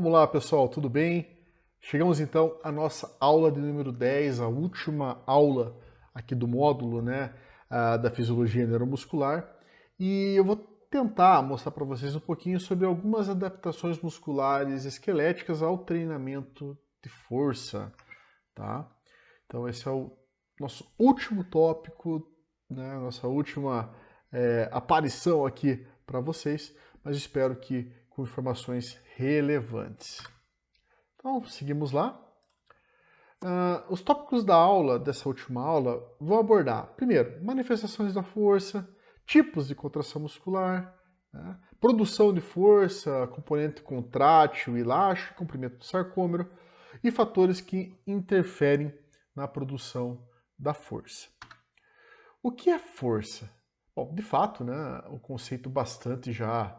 Vamos lá, pessoal, tudo bem? Chegamos então à nossa aula de número 10, a última aula aqui do módulo, né, da fisiologia neuromuscular. E eu vou tentar mostrar para vocês um pouquinho sobre algumas adaptações musculares esqueléticas ao treinamento de força, tá? Então esse é o nosso último tópico, né, nossa última aparição aqui para vocês, mas espero que com informações relevantes. Então, seguimos lá. Os tópicos da aula, dessa última aula, vão abordar, primeiro, manifestações da força, tipos de contração muscular, né, produção de força, componente contrátil, elástico, comprimento do sarcômero e fatores que interferem na produção da força. O que é força? Bom, de fato, né, o conceito bastante já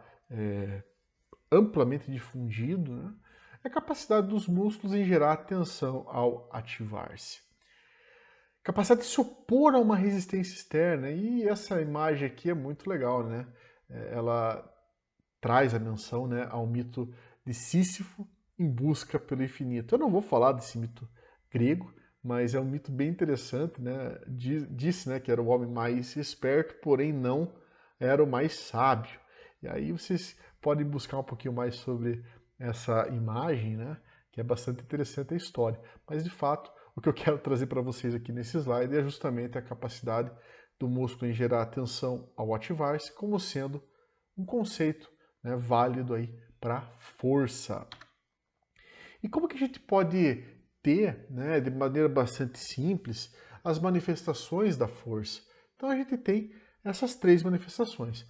amplamente difundido, né, é a capacidade dos músculos em gerar tensão ao ativar-se. Capacidade de se opor a uma resistência externa, e essa imagem aqui é muito legal, né? Ela traz a menção, né, ao mito de Sísifo em busca pelo infinito. Eu não vou falar desse mito grego, mas é um mito bem interessante, né? Disse, né, que era o homem mais esperto, porém não era o mais sábio. E aí vocês podem buscar um pouquinho mais sobre essa imagem, né? Que é bastante interessante a história. Mas de fato, o que eu quero trazer para vocês aqui nesse slide é justamente a capacidade do músculo em gerar tensão ao ativar-se, como sendo um conceito, né, válido aí para força. E como que a gente pode ter, né, de maneira bastante simples, as manifestações da força? Então a gente tem essas três manifestações.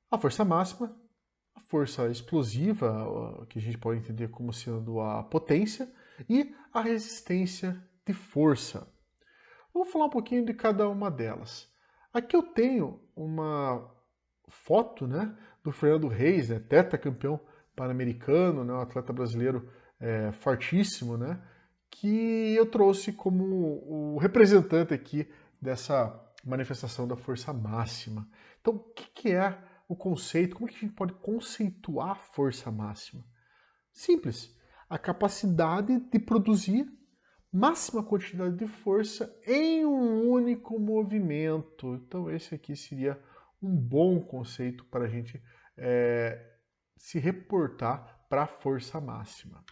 A força máxima, a força explosiva, que a gente pode entender como sendo a potência, e a resistência de força. Vamos falar um pouquinho de cada uma delas. Aqui eu tenho uma foto, né, do Fernando Reis, né, tetracampeão pan-americano, né, um atleta brasileiro fortíssimo, né, que eu trouxe como o representante aqui dessa manifestação da força máxima. Então, o que é o conceito? Como que a gente pode conceituar a força máxima? Simples. A capacidade de produzir máxima quantidade de força em um único movimento. Então esse aqui seria um bom conceito para a gente se reportar para a força máxima.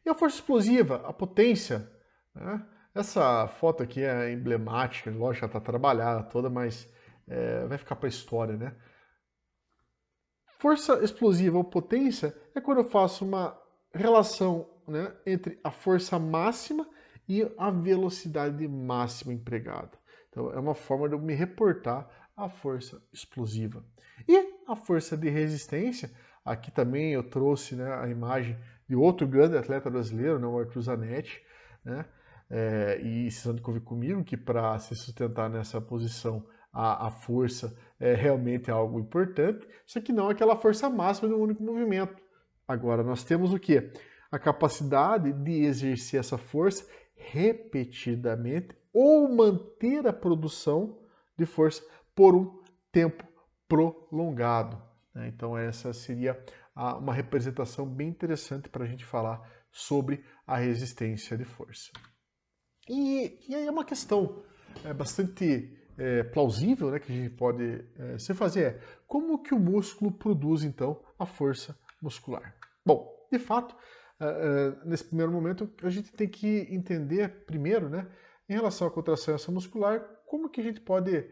E a força explosiva, a potência, né? Essa foto aqui é emblemática, lógico, ela está trabalhada toda, mas vai ficar para a história, né? Força explosiva ou potência é quando eu faço uma relação, né, entre a força máxima e a velocidade máxima empregada. Então é uma forma de eu me reportar à força explosiva. E a força de resistência, aqui também eu trouxe, né, a imagem de outro grande atleta brasileiro, né, o Arthur Zanetti, né, e vocês vão convir comigo que para se sustentar nessa posição a força é realmente algo importante, só que não aquela força máxima de um único movimento. Agora, nós temos o quê? A capacidade de exercer essa força repetidamente ou manter a produção de força por um tempo prolongado, né? Então, essa seria uma representação bem interessante para a gente falar sobre a resistência de força. E aí é uma questão bastante plausível, né, que a gente pode se fazer como que o músculo produz então a força muscular? Bom, de fato, nesse primeiro momento a gente tem que entender primeiro, né, em relação à contração e ação muscular, como que a gente pode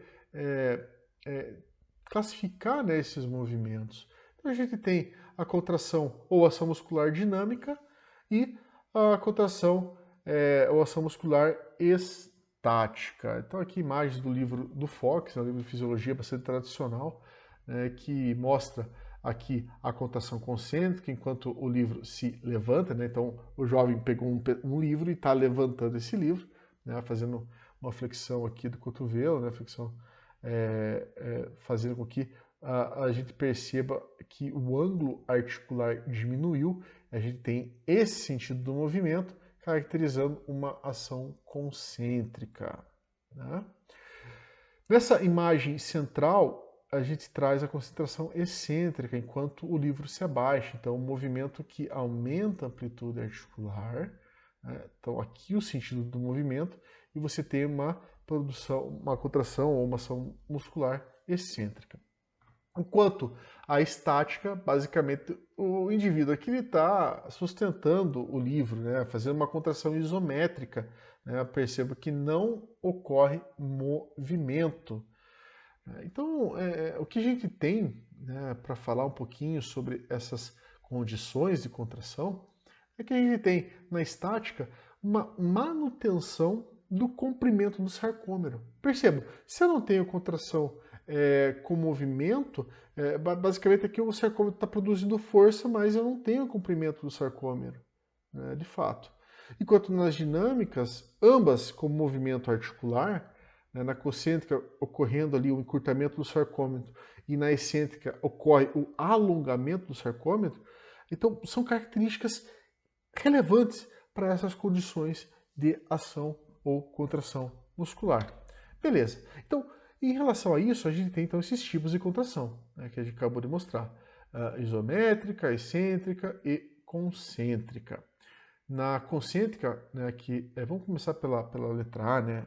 classificar, né, esses movimentos. Então a gente tem a contração ou ação muscular dinâmica e a contração ou ação muscular estática. Então aqui imagens do livro do Fox, um livro de fisiologia bastante tradicional, né, que mostra aqui a contração concêntrica enquanto o livro se levanta, né? Então o jovem pegou um livro e está levantando esse livro, né, fazendo uma flexão aqui do cotovelo, né, flexão fazendo com que a gente perceba que o ângulo articular diminuiu, a gente tem esse sentido do movimento, caracterizando uma ação concêntrica, né? Nessa imagem central, a gente traz a concentração excêntrica enquanto o livro se abaixa. Então, um movimento que aumenta a amplitude articular, né? Então, aqui o sentido do movimento, e você tem uma produção, uma contração ou uma ação muscular excêntrica. Enquanto a estática, basicamente, o indivíduo aqui está sustentando o livro, né, fazendo uma contração isométrica, né, perceba que não ocorre movimento. Então, o que a gente tem, né, para falar um pouquinho sobre essas condições de contração é que a gente tem na estática uma manutenção do comprimento do sarcômero. Perceba, se eu não tenho contração com movimento, basicamente aqui o sarcômero está produzindo força, mas eu não tenho comprimento do sarcômero, né, de fato. Enquanto nas dinâmicas, ambas com movimento articular, né, na concêntrica ocorrendo ali o encurtamento do sarcômetro e na excêntrica ocorre o alongamento do sarcômetro, então são características relevantes para essas condições de ação ou contração muscular. Beleza. Então, em relação a isso, a gente tem então esses tipos de contração, né, que a gente acabou de mostrar. Isométrica, excêntrica e concêntrica. Na concêntrica, né, vamos começar pela letra A, né,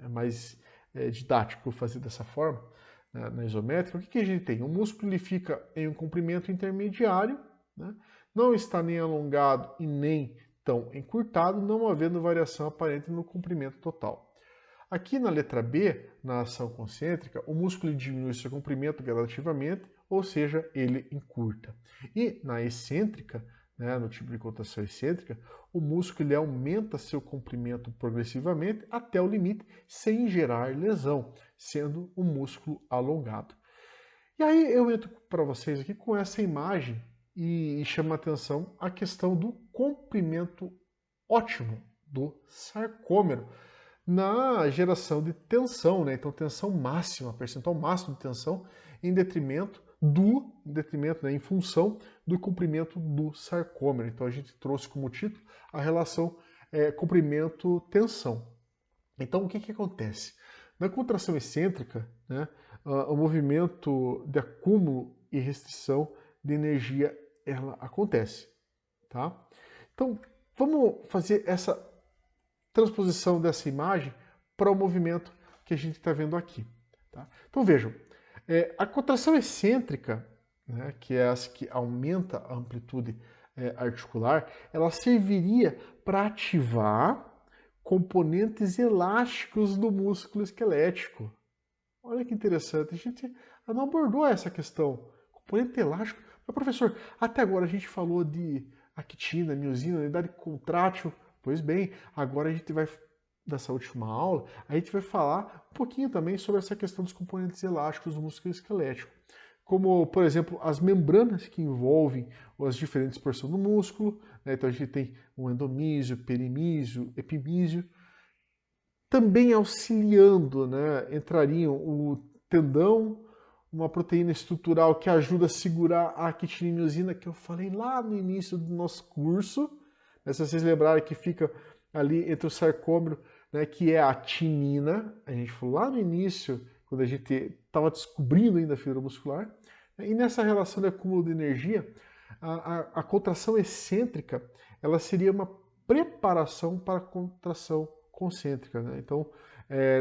é mais didático fazer dessa forma. Né, na isométrica, o que a gente tem? O músculo ele fica em um comprimento intermediário, né, não está nem alongado e nem tão encurtado, não havendo variação aparente no comprimento total. Aqui na letra B, na ação concêntrica, o músculo diminui seu comprimento gradativamente, ou seja, ele encurta. E na excêntrica, né, no tipo de contração excêntrica, o músculo ele aumenta seu comprimento progressivamente até o limite, sem gerar lesão, sendo o músculo alongado. E aí eu entro para vocês aqui com essa imagem e chamo a atenção a questão do comprimento ótimo do sarcômero na geração de tensão, né? Então tensão máxima, percentual máximo de tensão em detrimento, né, em função do comprimento do sarcômero. Então a gente trouxe como título a relação comprimento-tensão. Então o que acontece? Na contração excêntrica, né, o movimento de acúmulo e restrição de energia ela acontece. Tá? Então vamos fazer essa transposição dessa imagem para o movimento que a gente está vendo aqui. Tá? Então vejam, a contração excêntrica, né, que é essa que aumenta a amplitude articular, ela serviria para ativar componentes elásticos do músculo esquelético. Olha que interessante, a gente não abordou essa questão. Componente elástico. Mas, professor, até agora a gente falou de actina, miosina, unidade contrátil. Pois bem, agora a gente vai, nessa última aula, a gente vai falar um pouquinho também sobre essa questão dos componentes elásticos do músculo esquelético. Como, por exemplo, as membranas que envolvem as diferentes porções do músculo. Né? Então a gente tem o endomísio, perimísio, epimísio. Também auxiliando, né, entrariam o tendão, uma proteína estrutural que ajuda a segurar a actina e miosina que eu falei lá no início do nosso curso. Se vocês lembrarem que fica ali entre o sarcômero, né, que é a tinina, a gente falou lá no início, quando a gente estava descobrindo ainda a fibra muscular. E nessa relação de acúmulo de energia, a contração excêntrica ela seria uma preparação para a contração concêntrica. Né? Então,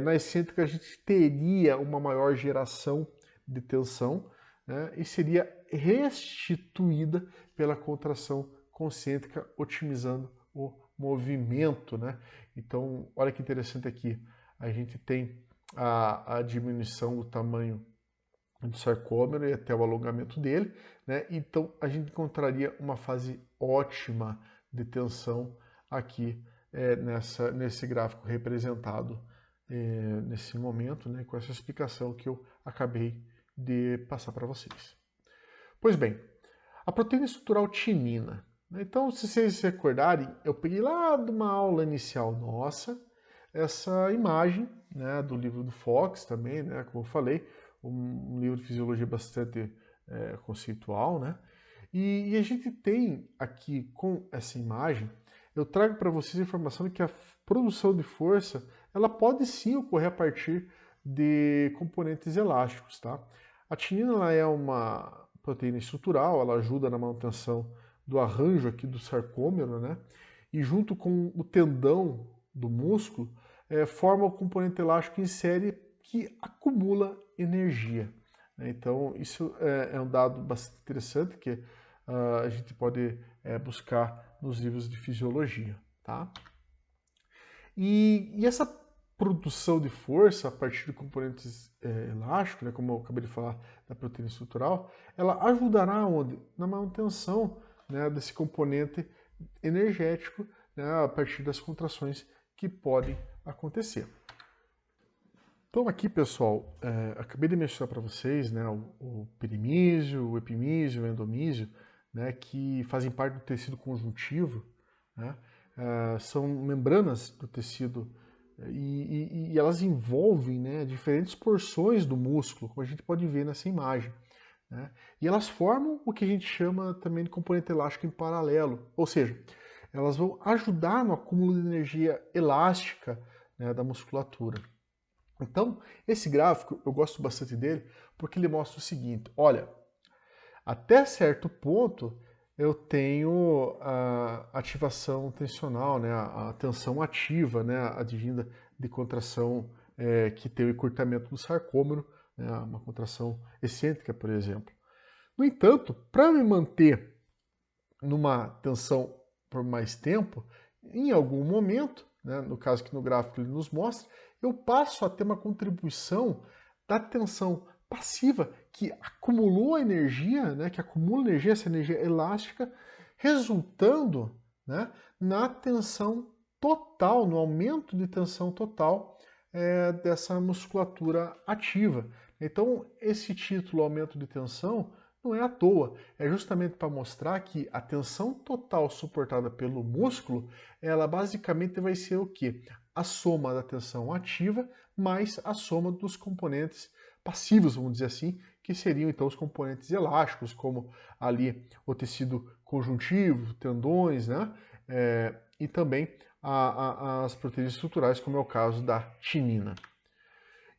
na excêntrica a gente teria uma maior geração de tensão, né, e seria restituída pela contração concêntrica, otimizando o movimento. Né? Então, olha que interessante aqui, a gente tem a diminuição do tamanho do sarcômero e até o alongamento dele, né? Então a gente encontraria uma fase ótima de tensão aqui nesse gráfico representado nesse momento, né, com essa explicação que eu acabei de passar para vocês. Pois bem, a proteína estrutural tinina. Então, se vocês se recordarem, eu peguei lá de uma aula inicial nossa essa imagem, né, do livro do Fox também, né, como eu falei, um livro de fisiologia bastante conceitual, né? E a gente tem aqui com essa imagem, eu trago para vocês a informação de que a produção de força ela pode sim ocorrer a partir de componentes elásticos, tá? A tinina ela é uma proteína estrutural, ela ajuda na manutenção do arranjo aqui do sarcômero, né? E junto com o tendão do músculo, forma o componente elástico em série que acumula energia. Então, isso é um dado bastante interessante que a gente pode buscar nos livros de fisiologia, tá? E essa produção de força a partir de componentes elásticos, né, como eu acabei de falar da proteína estrutural, ela ajudará onde? Na manutenção, né, desse componente energético, né, a partir das contrações que podem acontecer. Então aqui, pessoal, acabei de mencionar para vocês, né, o perimísio, o epimísio, o endomísio, né, que fazem parte do tecido conjuntivo, né, são membranas do tecido e elas envolvem, né, diferentes porções do músculo, como a gente pode ver nessa imagem, né, e elas formam o que a gente chama também de componente elástico em paralelo, ou seja, elas vão ajudar no acúmulo de energia elástica, né, da musculatura. Então, esse gráfico, eu gosto bastante dele, porque ele mostra o seguinte, olha, até certo ponto eu tenho a ativação tensional, né, a tensão ativa, né, advinda de contração que tem o encurtamento do sarcômero, né, uma contração excêntrica, por exemplo. No entanto, para me manter numa tensão por mais tempo, em algum momento, né, no caso que no gráfico ele nos mostra, eu passo a ter uma contribuição da tensão passiva que acumulou energia, né, que acumula energia, essa energia elástica, resultando, né, na tensão total, no aumento de tensão total dessa musculatura ativa. Então, esse título, aumento de tensão, não é à toa, é justamente para mostrar que a tensão total suportada pelo músculo, ela basicamente vai ser o quê? A soma da tensão ativa mais a soma dos componentes passivos, vamos dizer assim, que seriam então os componentes elásticos, como ali o tecido conjuntivo, tendões, né? E também as proteínas estruturais, como é o caso da tinina.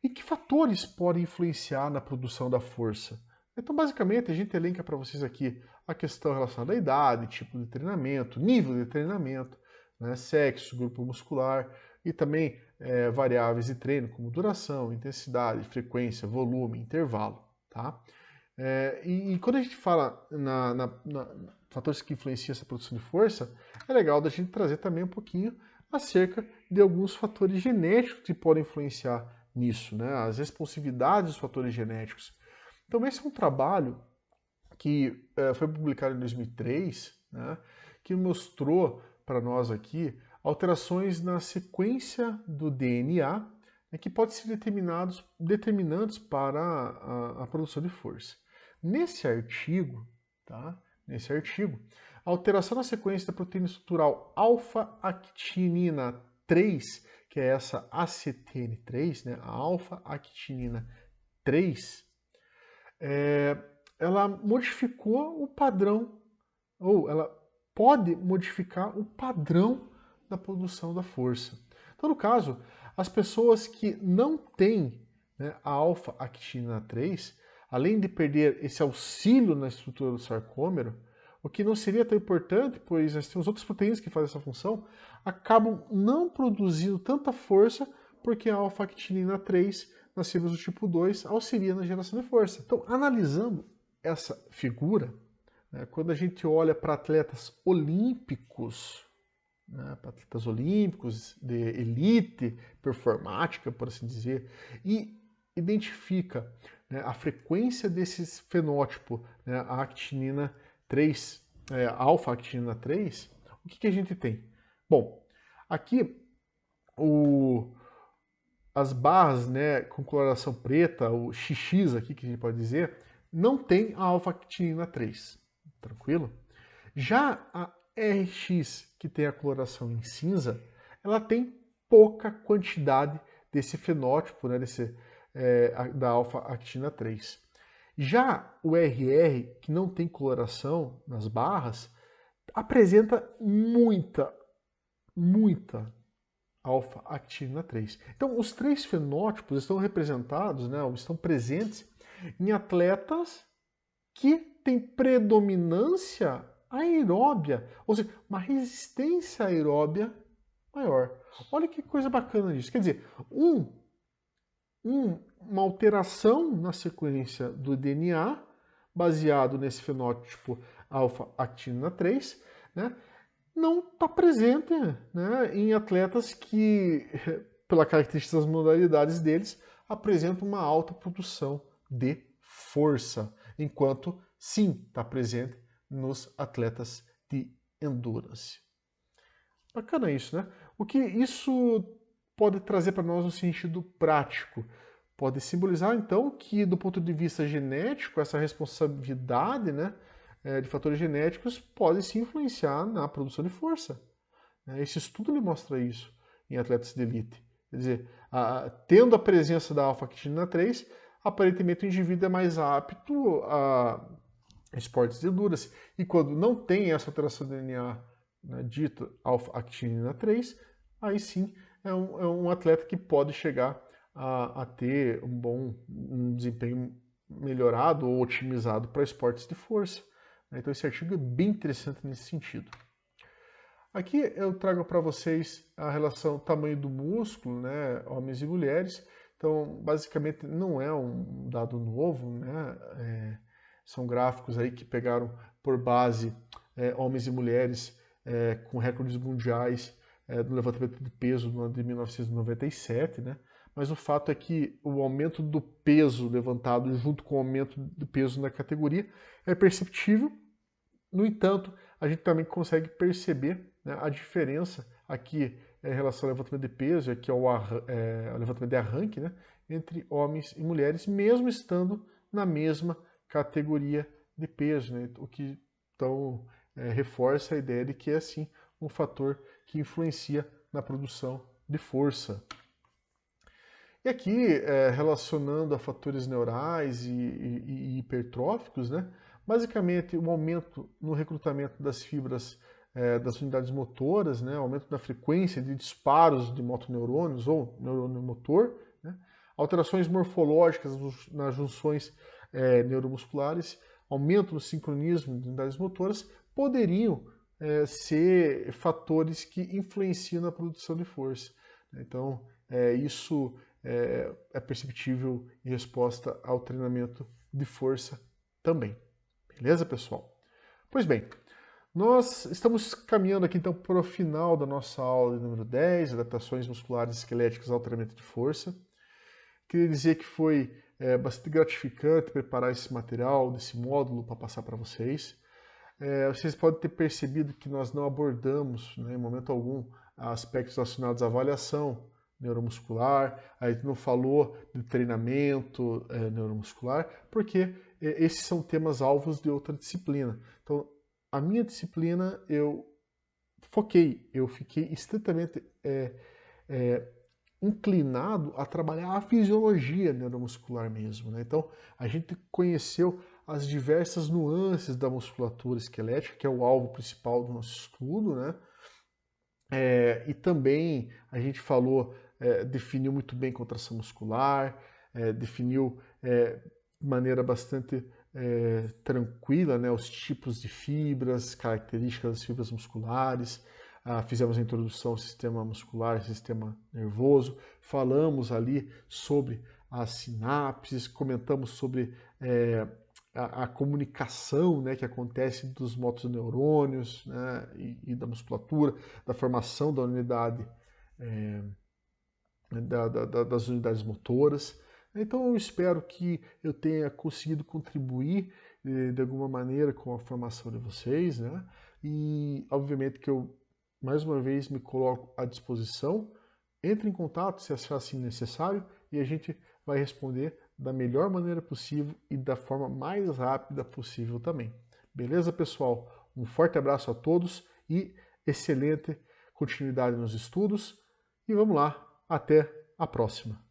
E que fatores podem influenciar na produção da força? Então, basicamente, a gente elenca para vocês aqui a questão relacionada à idade, tipo de treinamento, nível de treinamento, né, sexo, grupo muscular e também variáveis de treino, como duração, intensidade, frequência, volume, intervalo. Tá? E quando a gente fala na fatores que influenciam essa produção de força, é legal da gente trazer também um pouquinho acerca de alguns fatores genéticos que podem influenciar nisso, né? As responsividades dos fatores genéticos. Então esse é um trabalho que foi publicado em 2003, né, que mostrou para nós aqui alterações na sequência do DNA, né, que podem ser determinantes para a produção de força. Nesse artigo, tá? Nesse artigo, a alteração na sequência da proteína estrutural alfa-actinina 3, que é essa ACTN3, né, a alfa-actinina 3, ela modificou o padrão, ou ela pode modificar o padrão da produção da força. Então, no caso, as pessoas que não têm, né, a alfa-actinina 3, além de perder esse auxílio na estrutura do sarcômero, o que não seria tão importante, pois nós temos outras proteínas que fazem essa função, acabam não produzindo tanta força porque a alfa-actinina 3 nas fibras do tipo 2 auxilia na geração de força. Então, analisando essa figura, né, quando a gente olha para atletas olímpicos, né, para atletas olímpicos de elite performática, por assim dizer, e identifica, né, a frequência desses fenótipos, né, a actinina 3, alfa-actinina 3, o que a gente tem? Bom, aqui as barras, né, com coloração preta, o XX aqui que a gente pode dizer, não tem a alfa-actinina 3, tranquilo? Já a RX, que tem a coloração em cinza, ela tem pouca quantidade desse fenótipo, né, da alfa-actina 3. Já o RR, que não tem coloração nas barras, apresenta muita alfa-actina 3. Então, os três fenótipos estão representados, né, estão presentes em atletas que têm predominância aeróbia, ou seja, uma resistência aeróbia maior. Olha que coisa bacana isso. Quer dizer, uma alteração na sequência do DNA, baseado nesse fenótipo alfa-actinina 3, né, não está presente, né, em atletas que, pela característica das modalidades deles, apresentam uma alta produção de força, enquanto sim está presente nos atletas de endurance. Bacana isso, né? O que isso pode trazer para nós no sentido prático? Pode simbolizar, então, que do ponto de vista genético, essa responsabilidade, né, de fatores genéticos pode se influenciar na produção de força. Esse estudo ele mostra isso em atletas de elite. Quer dizer, tendo a presença da alfa-actinina 3, aparentemente o indivíduo é mais apto a esportes de endurance. E quando não tem essa alteração do DNA, né, dita alfa-actinina 3, aí sim é um atleta que pode chegar a ter um desempenho melhorado ou otimizado para esportes de força. Então esse artigo é bem interessante nesse sentido. Aqui eu trago para vocês a relação tamanho do músculo, né, homens e mulheres. Então, basicamente, não é um dado novo, né? São gráficos aí que pegaram por base homens e mulheres com recordes mundiais do levantamento de peso no ano de 1997, né? Mas o fato é que o aumento do peso levantado junto com o aumento do peso na categoria é perceptível. No entanto, a gente também consegue perceber, né, a diferença aqui em relação ao levantamento de peso, que é o levantamento de arranque, né, entre homens e mulheres, mesmo estando na mesma categoria de peso, né, o que então reforça a ideia de que é assim um fator que influencia na produção de força. E aqui, relacionando a fatores neurais e hipertróficos, né, basicamente o aumento no recrutamento das fibras das unidades motoras, né, aumento da frequência de disparos de motoneurônios ou neurônio motor, né, alterações morfológicas nas junções neuromusculares, aumento no sincronismo de unidades motoras, poderiam ser fatores que influenciam na produção de força. Então, isso é perceptível em resposta ao treinamento de força também. Beleza, pessoal? Pois bem, nós estamos caminhando aqui então para o final da nossa aula de número 10, adaptações musculares e esqueléticas ao treinamento de força. Queria dizer que foi bastante gratificante preparar esse material, desse módulo para passar para vocês. Vocês podem ter percebido que nós não abordamos, né, em momento algum, aspectos relacionados à avaliação neuromuscular, a gente não falou de treinamento neuromuscular, porque esses são temas alvos de outra disciplina. Então, a minha disciplina eu fiquei estritamente inclinado a trabalhar a fisiologia neuromuscular mesmo, né? Então, a gente conheceu as diversas nuances da musculatura esquelética, que é o alvo principal do nosso estudo, né? E também a gente falou, definiu muito bem contração muscular, definiu de maneira bastante tranquila, né, os tipos de fibras, características das fibras musculares, fizemos a introdução ao sistema muscular, sistema nervoso, falamos ali sobre as sinapses, comentamos sobre a comunicação, né, que acontece dos motoneurônios, né, e da musculatura, da formação da unidade, das unidades motoras. Então eu espero que eu tenha conseguido contribuir de alguma maneira com a formação de vocês, né? E obviamente que eu mais uma vez me coloco à disposição. Entre em contato se achar assim necessário e a gente vai responder da melhor maneira possível e da forma mais rápida possível também. Beleza, pessoal? Um forte abraço a todos e excelente continuidade nos estudos. E vamos lá, até a próxima.